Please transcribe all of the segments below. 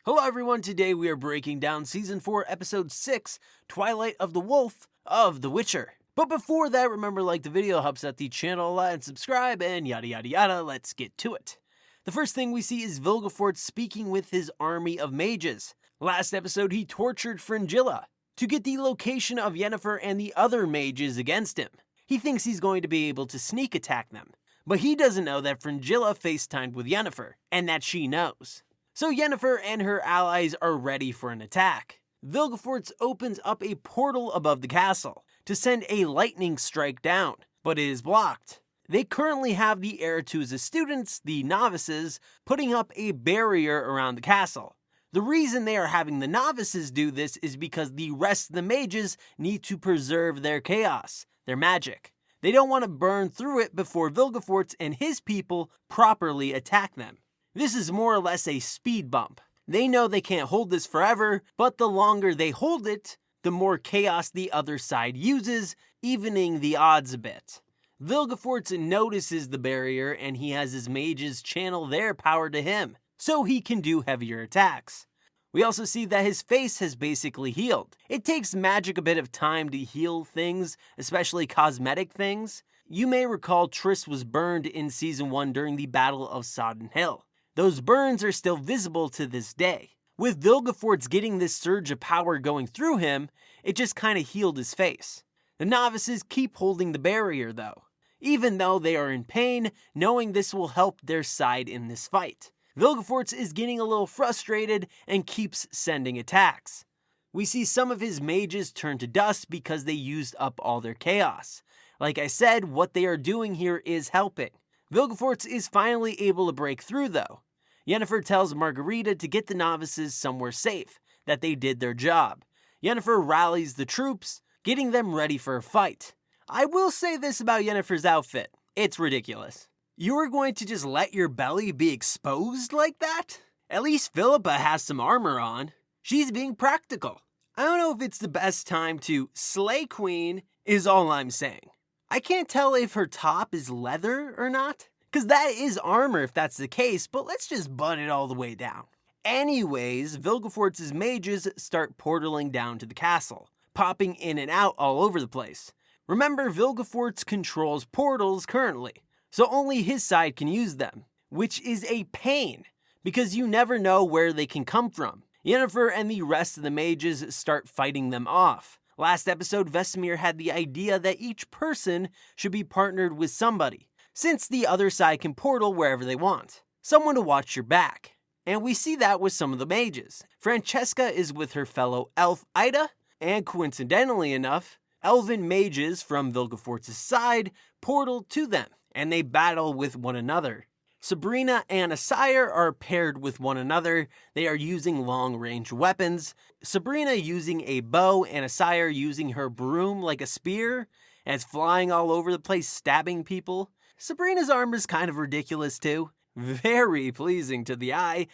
Hello everyone, today we are breaking down Season 4, Episode 6, Twilight of the Wolf of The Witcher. But before that, remember to like the video, helps out the channel a lot, and subscribe, and yada yada yada, let's get to it. The first thing we see is Vilgefortz speaking with his army of mages. Last episode, he tortured Fringilla to get the location of Yennefer and the other mages against him. He thinks he's going to be able to sneak attack them, but he doesn't know that Fringilla FaceTimed with Yennefer, and that she knows. So Yennefer and her allies are ready for an attack. Vilgefortz opens up a portal above the castle to send a lightning strike down, but it is blocked. They currently have the Aretuza students, the novices, putting up a barrier around the castle. The reason they are having the novices do this is because the rest of the mages need to preserve their chaos, their magic. They don't want to burn through it before Vilgefortz and his people properly attack them. This is more or less a speed bump. They know they can't hold this forever, but the longer they hold it, the more chaos the other side uses, evening the odds a bit. Vilgefortz notices the barrier and he has his mages channel their power to him, so he can do heavier attacks. We also see that his face has basically healed. It takes magic a bit of time to heal things, especially cosmetic things. You may recall Triss was burned in Season 1 during the Battle of Sodden Hill. Those burns are still visible to this day. With Vilgefortz getting this surge of power going through him, it just kinda healed his face. The novices keep holding the barrier though, even though they are in pain, knowing this will help their side in this fight. Vilgefortz is getting a little frustrated and keeps sending attacks. We see some of his mages turn to dust because they used up all their chaos. Like I said, what they are doing here is helping. Vilgefortz is finally able to break through though. Yennefer tells Margarita to get the novices somewhere safe, that they did their job. Yennefer rallies the troops, getting them ready for a fight. I will say this about Yennefer's outfit, it's ridiculous. You are going to just let your belly be exposed like that? At least Philippa has some armor on. She's being practical. I don't know if it's the best time to slay queen, is all I'm saying. I can't tell if her top is leather or not, because that is armor if that's the case, but let's just butt it all the way down. Anyways, Vilgefortz's mages start portaling down to the castle, popping in and out all over the place. Remember, Vilgefortz controls portals currently, so only his side can use them, which is a pain, because you never know where they can come from. Yennefer and the rest of the mages start fighting them off. Last episode, Vesemir had the idea that each person should be partnered with somebody, since the other side can portal wherever they want. Someone to watch your back. And we see that with some of the mages. Francesca is with her fellow elf Ida, and coincidentally enough, elven mages from Vilgefortz's side portal to them, and they battle with one another. Sabrina and Asire are paired with one another. They are using long-range weapons. Sabrina using a bow and Asire using her broom like a spear, and it's flying all over the place, stabbing people. Sabrina's armor is kind of ridiculous too. Very pleasing to the eye,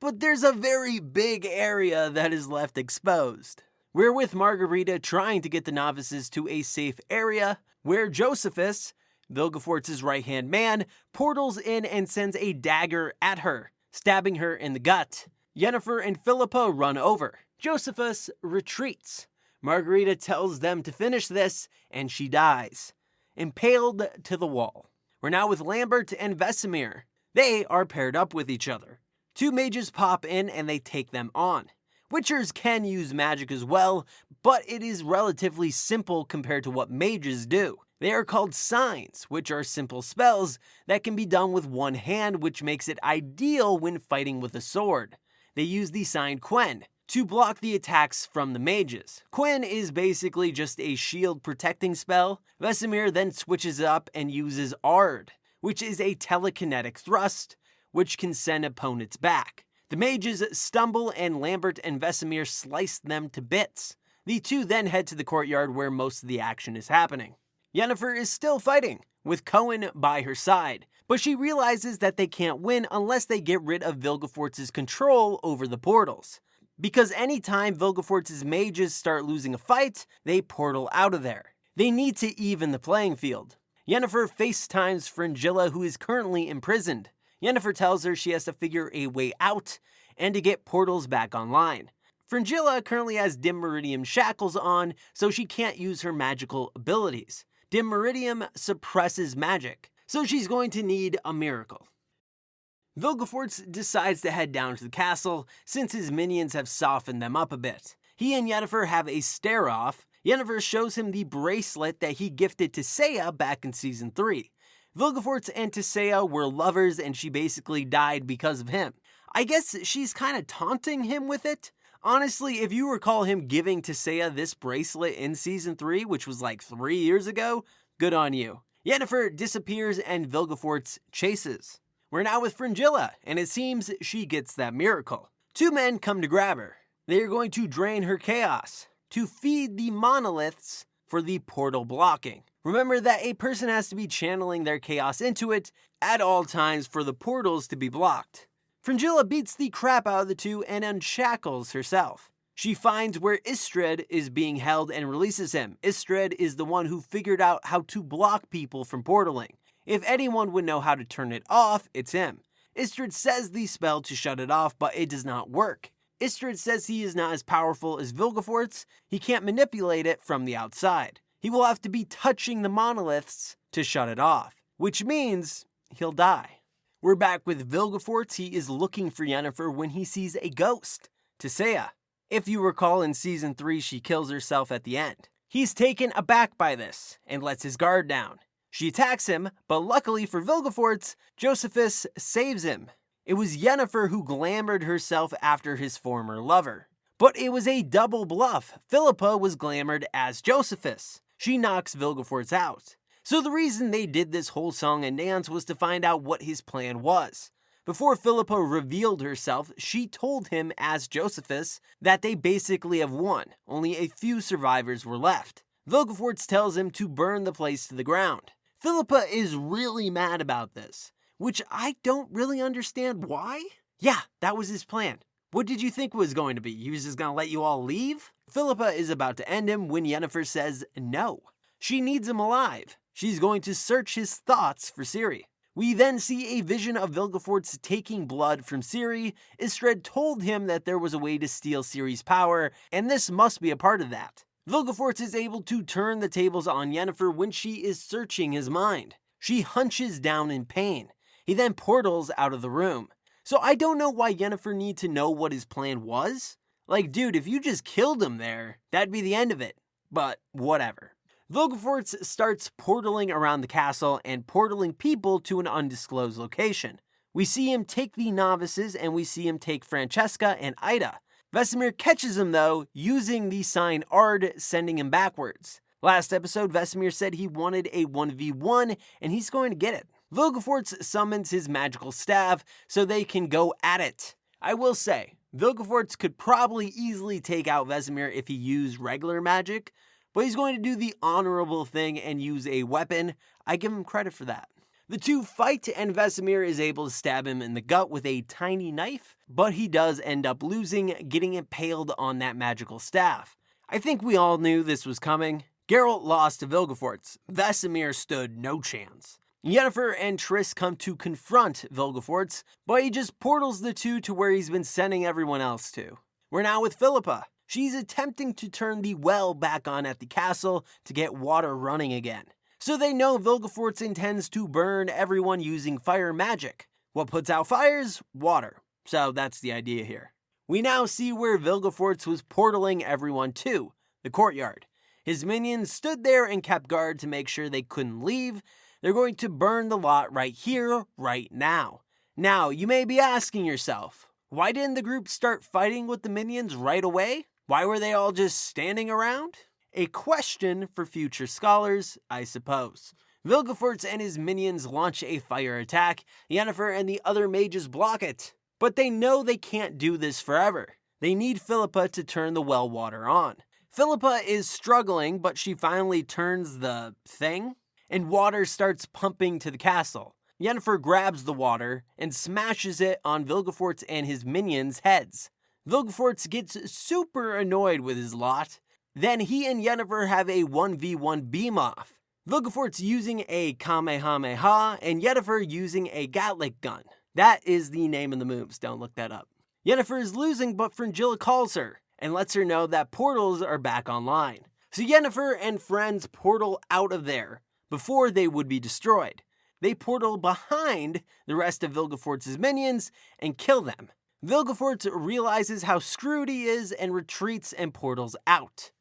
but there's a very big area that is left exposed. We're with Margarita trying to get the novices to a safe area, where Josephus, Vilgefortz's right-hand man, portals in and sends a dagger at her, stabbing her in the gut. Yennefer and Philippa run over. Josephus retreats. Margarita tells them to finish this, and she dies, impaled to the wall. We're now with Lambert and Vesemir. They are paired up with each other. Two mages pop in and they take them on. Witchers can use magic as well, but it is relatively simple compared to what mages do. They are called signs, which are simple spells that can be done with one hand, which makes it ideal when fighting with a sword. They use the sign Quen to block the attacks from the mages. Quen is basically just a shield protecting spell. Vesemir then switches up and uses Ard, which is a telekinetic thrust, which can send opponents back. The mages stumble and Lambert and Vesemir slice them to bits. The two then head to the courtyard where most of the action is happening. Yennefer is still fighting, with Cohen by her side, but she realizes that they can't win unless they get rid of Vilgefortz's control over the portals. Because anytime Vilgefortz's mages start losing a fight, they portal out of there. They need to even the playing field. Yennefer FaceTimes Fringilla, who is currently imprisoned. Yennefer tells her she has to figure a way out, and to get portals back online. Fringilla currently has Dim Meridium shackles on, so she can't use her magical abilities. Dim Meridium suppresses magic, so she's going to need a miracle. Vilgefortz decides to head down to the castle since his minions have softened them up a bit. He and Yennefer have a stare-off. Yennefer shows him the bracelet that he gifted to Seiya back in Season 3. Vilgefortz and Tissaia were lovers and she basically died because of him. I guess she's kind of taunting him with it. Honestly, if you recall him giving Tissaia this bracelet in Season 3, which was like 3 years ago, good on you. Yennefer disappears and Vilgefortz chases. We're now with Fringilla, and it seems she gets that miracle. Two men come to grab her. They are going to drain her chaos to feed the monoliths for the portal blocking. Remember that a person has to be channeling their chaos into it at all times for the portals to be blocked. Fringilla beats the crap out of the two and unshackles herself. She finds where Istrid is being held and releases him. Istrid is the one who figured out how to block people from portaling. If anyone would know how to turn it off, it's him. Istrid says the spell to shut it off, but it does not work. Istrid says he is not as powerful as Vilgefortz. He can't manipulate it from the outside. He will have to be touching the monoliths to shut it off, which means he'll die. We're back with Vilgefortz. He is looking for Yennefer when he sees a ghost, Tissaia. If you recall, in Season 3, she kills herself at the end. He's taken aback by this and lets his guard down. She attacks him, but luckily for Vilgefortz, Josephus saves him. It was Yennefer who glamored herself after his former lover. But it was a double bluff. Philippa was glamored as Josephus. She knocks Vilgefortz out. So the reason they did this whole song and dance was to find out what his plan was. Before Philippa revealed herself, she told him as Josephus that they basically have won. Only a few survivors were left. Vilgefortz tells him to burn the place to the ground. Philippa is really mad about this, which I don't really understand why. Yeah, that was his plan. What did you think was going to be? He was just going to let you all leave? Philippa is about to end him when Yennefer says no. She needs him alive. She's going to search his thoughts for Ciri. We then see a vision of Vilgefortz taking blood from Ciri. Istrid told him that there was a way to steal Ciri's power, and this must be a part of that. Vilgefortz is able to turn the tables on Yennefer when she is searching his mind. She hunches down in pain. He then portals out of the room. So I don't know why Yennefer needs to know what his plan was. Like, dude, if you just killed him there, that'd be the end of it. But whatever. Vilgefortz starts portaling around the castle and portaling people to an undisclosed location. We see him take the novices and we see him take Francesca and Ida. Vesemir catches him though, using the sign Ard, sending him backwards. Last episode, Vesemir said he wanted a 1v1 and he's going to get it. Vilgefortz summons his magical staff so they can go at it. I will say, Vilgefortz could probably easily take out Vesemir if he used regular magic, but he's going to do the honorable thing and use a weapon. I give him credit for that. The two fight and Vesemir is able to stab him in the gut with a tiny knife, but he does end up losing, getting impaled on that magical staff. I think we all knew this was coming. Geralt lost to Vilgefortz. Vesemir stood no chance. Yennefer and Triss come to confront Vilgefortz, but he just portals the two to where he's been sending everyone else to. We're now with Philippa. She's attempting to turn the well back on at the castle to get water running again. So they know Vilgefortz intends to burn everyone using fire magic. What puts out fires? Water. So that's the idea here. We now see where Vilgefortz was portaling everyone to, the courtyard. His minions stood there and kept guard to make sure they couldn't leave. They're going to burn the lot right here, right now. Now, you may be asking yourself, why didn't the group start fighting with the minions right away? Why were they all just standing around? A question for future scholars, I suppose. Vilgefortz and his minions launch a fire attack. Yennefer and the other mages block it. But they know they can't do this forever. They need Philippa to turn the well water on. Philippa is struggling, but she finally turns the thing, and water starts pumping to the castle. Yennefer grabs the water and smashes it on Vilgefortz and his minions' heads. Vilgefortz gets super annoyed with his lot. Then he and Yennefer have a 1v1 beam-off. Vilgefortz using a Kamehameha and Yennefer using a Gatlic gun. That is the name of the moves, don't look that up. Yennefer is losing, but Fringilla calls her and lets her know that portals are back online. So Yennefer and friends portal out of there before they would be destroyed. They portal behind the rest of Vilgefortz's minions and kill them. Vilgefortz realizes how screwed he is and retreats and portals out.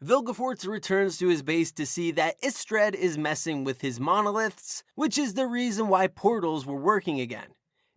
Vilgefortz returns to his base to see that Istred is messing with his monoliths, which is the reason why portals were working again.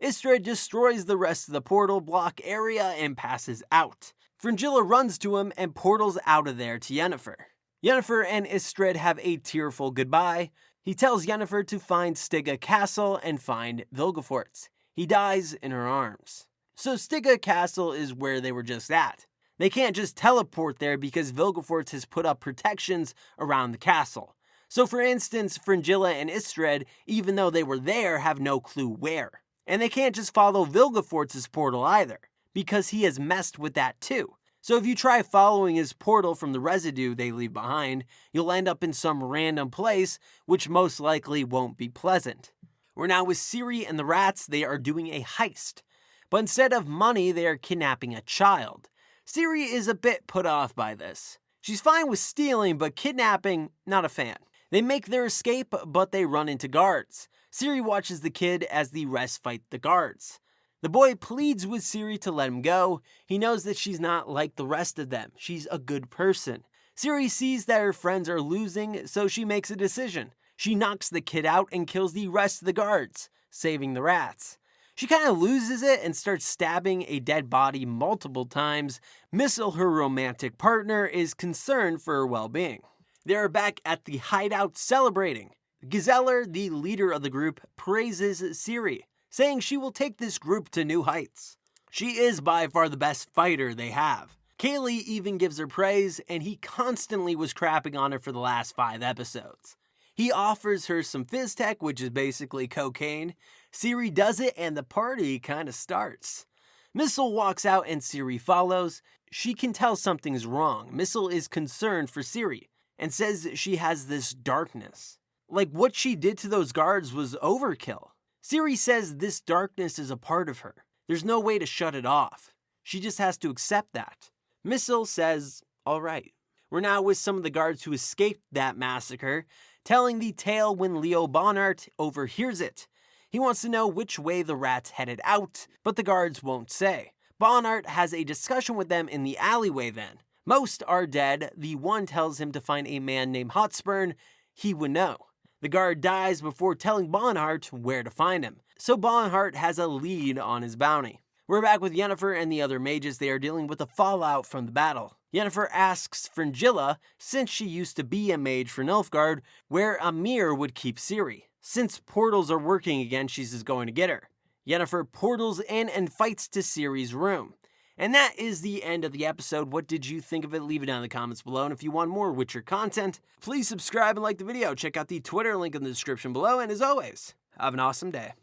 Istred destroys the rest of the portal block area and passes out. Fringilla runs to him and portals out of there to Yennefer. Yennefer and Istred have a tearful goodbye. He tells Yennefer to find Stygia Castle and find Vilgefortz. He dies in her arms. So Stygia Castle is where they were just at. They can't just teleport there because Vilgefortz has put up protections around the castle. So for instance, Fringilla and Istred, even though they were there, have no clue where. And they can't just follow Vilgefortz's portal either, because he has messed with that too. So if you try following his portal from the residue they leave behind, you'll end up in some random place, which most likely won't be pleasant. We're now with Ciri and the rats. They are doing a heist. But instead of money, they are kidnapping a child. Ciri is a bit put off by this. She's fine with stealing, but kidnapping, not a fan. They make their escape, but they run into guards. Ciri watches the kid as the rest fight the guards. The boy pleads with Ciri to let him go. He knows that she's not like the rest of them. She's a good person. Ciri sees that her friends are losing, so she makes a decision. She knocks the kid out and kills the rest of the guards, saving the rats. She kind of loses it and starts stabbing a dead body multiple times. Missile, her romantic partner, is concerned for her well-being. They are back at the hideout celebrating. Gizeller, the leader of the group, praises Ciri, saying she will take this group to new heights. She is by far the best fighter they have. Kaylee even gives her praise, and he constantly was crapping on her for the last 5 episodes. He offers her some Fizztech, which is basically cocaine. Ciri does it and the party kind of starts. Missile walks out and Ciri follows. She can tell something's wrong. Missile is concerned for Ciri and says she has this darkness. Like what she did to those guards was overkill. Ciri says this darkness is a part of her. There's no way to shut it off. She just has to accept that. Missile says, all right. We're now with some of the guards who escaped that massacre, telling the tale when Leo Bonhart overhears it. He wants to know which way the rats headed out, but the guards won't say. Bonhart has a discussion with them in the alleyway then. Most are dead. The one tells him to find a man named Hotspurn. He would know. The guard dies before telling Bonhart where to find him, so Bonhart has a lead on his bounty. We're back with Yennefer and the other mages. They are dealing with the fallout from the battle. Yennefer asks Fringilla, since she used to be a mage for Nilfgaard, where Amir would keep Ciri. Since portals are working again, she's just going to get her. Yennefer portals in and fights to Ciri's room. And that is the end of the episode. What did you think of it? Leave it down in the comments below. And if you want more Witcher content, please subscribe and like the video. Check out the Twitter link in the description below. And as always, have an awesome day.